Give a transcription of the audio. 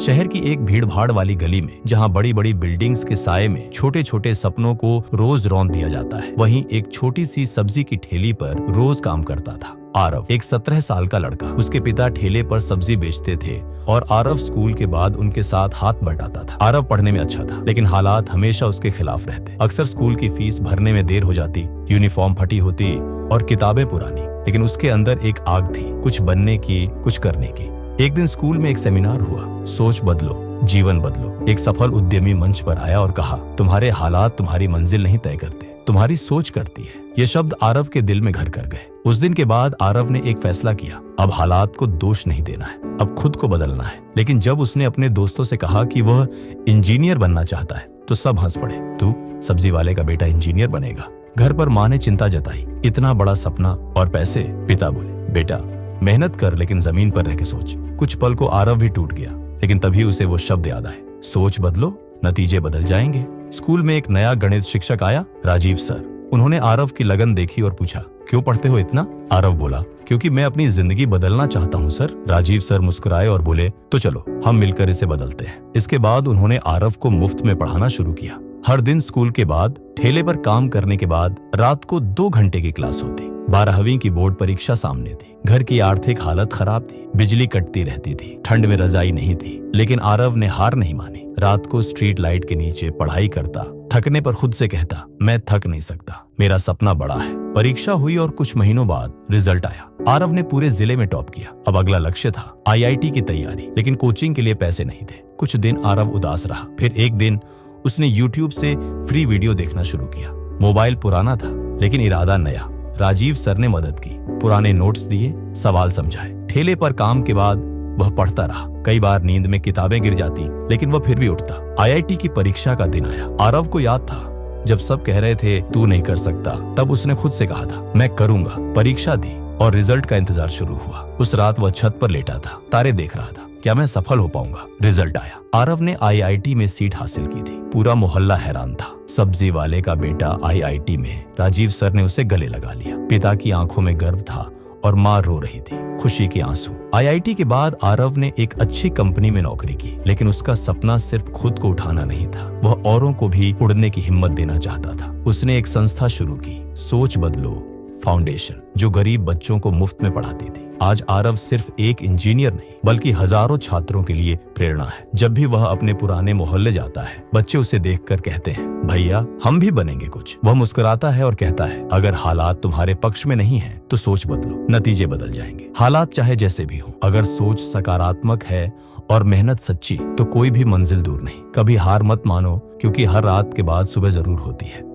शहर की एक भीड़ भाड़ वाली गली में, जहाँ बड़ी बड़ी बिल्डिंग्स के साये में छोटे छोटे सपनों को रोज रौंद दिया जाता है, वहीं एक छोटी सी सब्जी की ठेली पर रोज काम करता था आरव, एक 17 साल का लड़का। उसके पिता ठेले पर सब्जी बेचते थे और आरव स्कूल के बाद उनके साथ हाथ बटाता था। आरव पढ़ने में अच्छा था, लेकिन हालात हमेशा उसके खिलाफ रहते। अक्सर स्कूल की फीस भरने में देर हो जाती, यूनिफॉर्म फटी होती और किताबें पुरानी, लेकिन उसके अंदर एक आग थी, कुछ बनने की, कुछ करने की। एक दिन स्कूल में एक सेमिनार हुआ, सोच बदलो जीवन बदलो। एक सफल उद्यमी मंच पर आया और कहा, तुम्हारे हालात तुम्हारी मंजिल नहीं तय करते, तुम्हारी सोच करती है। ये शब्द आरव के दिल में घर कर गए। उस दिन के बाद आरव ने एक फैसला किया, अब हालात को दोष नहीं देना है, अब खुद को बदलना है। लेकिन जब उसने अपने दोस्तों से कहा कि वह इंजीनियर बनना चाहता है, तो सब हंस पड़े। तू सब्जी वाले का बेटा इंजीनियर बनेगा? घर पर माँ ने चिंता जताई, इतना बड़ा सपना और पैसे। पिता बोले, बेटा मेहनत कर, लेकिन जमीन पर रह के सोच। कुछ पल को आरव भी टूट गया, लेकिन तभी उसे वो शब्द याद आए, सोच बदलो नतीजे बदल जाएंगे। स्कूल में एक नया गणित शिक्षक आया, राजीव सर। उन्होंने आरव की लगन देखी और पूछा, क्यों पढ़ते हो इतना? आरव बोला, क्योंकि मैं अपनी जिंदगी बदलना चाहता हूँ सर। राजीव सर मुस्कुराए और बोले, तो चलो हम मिलकर इसे बदलते हैं। इसके बाद उन्होंने आरव को मुफ्त में पढ़ाना शुरू किया। हर दिन स्कूल के बाद, ठेले पर काम करने के बाद रात को 2 घंटे की क्लास होती। 12वीं की बोर्ड परीक्षा सामने थी। घर की आर्थिक हालत खराब थी, बिजली कटती रहती थी, ठंड में रजाई नहीं थी, लेकिन आरव ने हार नहीं मानी। रात को स्ट्रीट लाइट के नीचे पढ़ाई करता, थकने पर खुद से कहता, मैं थक नहीं सकता, मेरा सपना बड़ा है। परीक्षा हुई और कुछ महीनों बाद रिजल्ट आया। आरव ने पूरे जिले में टॉप किया। अब अगला लक्ष्य था IIT की तैयारी, लेकिन कोचिंग के लिए पैसे नहीं थे। कुछ दिन आरव उदास रहा। फिर एक दिन उसने YouTube से फ्री वीडियो देखना शुरू किया। मोबाइल पुराना था, लेकिन इरादा नया। राजीव सर ने मदद की, पुराने नोट्स दिए, सवाल समझाए। ठेले पर काम के बाद वह पढ़ता रहा। कई बार नींद में किताबें गिर जाती, लेकिन वह फिर भी उठता। IIT की परीक्षा का दिन आया। आरव को याद था, जब सब कह रहे थे तू नहीं कर सकता, तब उसने खुद से कहा था, मैं करूंगा। परीक्षा दी और रिजल्ट का इंतजार शुरू हुआ। उस रात वह छत पर लेटा था, तारे देख रहा था, क्या मैं सफल हो पाऊंगा? रिजल्ट आया। आरव ने IIT में सीट हासिल की थी। पूरा मोहल्ला हैरान था। सब्जी वाले का बेटा IIT में। राजीव सर ने उसे गले लगा लिया। पिता की आंखों में गर्व था और माँ रो रही थी, खुशी के आंसू। IIT के बाद आरव ने एक अच्छी कंपनी में नौकरी की, लेकिन उसका सपना सिर्फ खुद को उठाना नहीं था, वह औरों को भी उड़ने की हिम्मत देना चाहता था। उसने एक संस्था शुरू की, सोच बदलो फाउंडेशन, जो गरीब बच्चों को मुफ्त में पढ़ाती थी। आज आरव सिर्फ एक इंजीनियर नहीं, बल्कि हजारों छात्रों के लिए प्रेरणा है। जब भी वह अपने पुराने मोहल्ले जाता है, बच्चे उसे देखकर कहते हैं, भैया हम भी बनेंगे कुछ। वह मुस्कुराता है और कहता है, अगर हालात तुम्हारे पक्ष में नहीं है, तो सोच बदलो, नतीजे बदल जाएंगे। हालात चाहे जैसे भी हो, अगर सोच सकारात्मक है और मेहनत सच्ची, तो कोई भी मंजिल दूर नहीं। कभी हार मत मानो, क्योंकि हर रात के बाद सुबह जरूर होती है।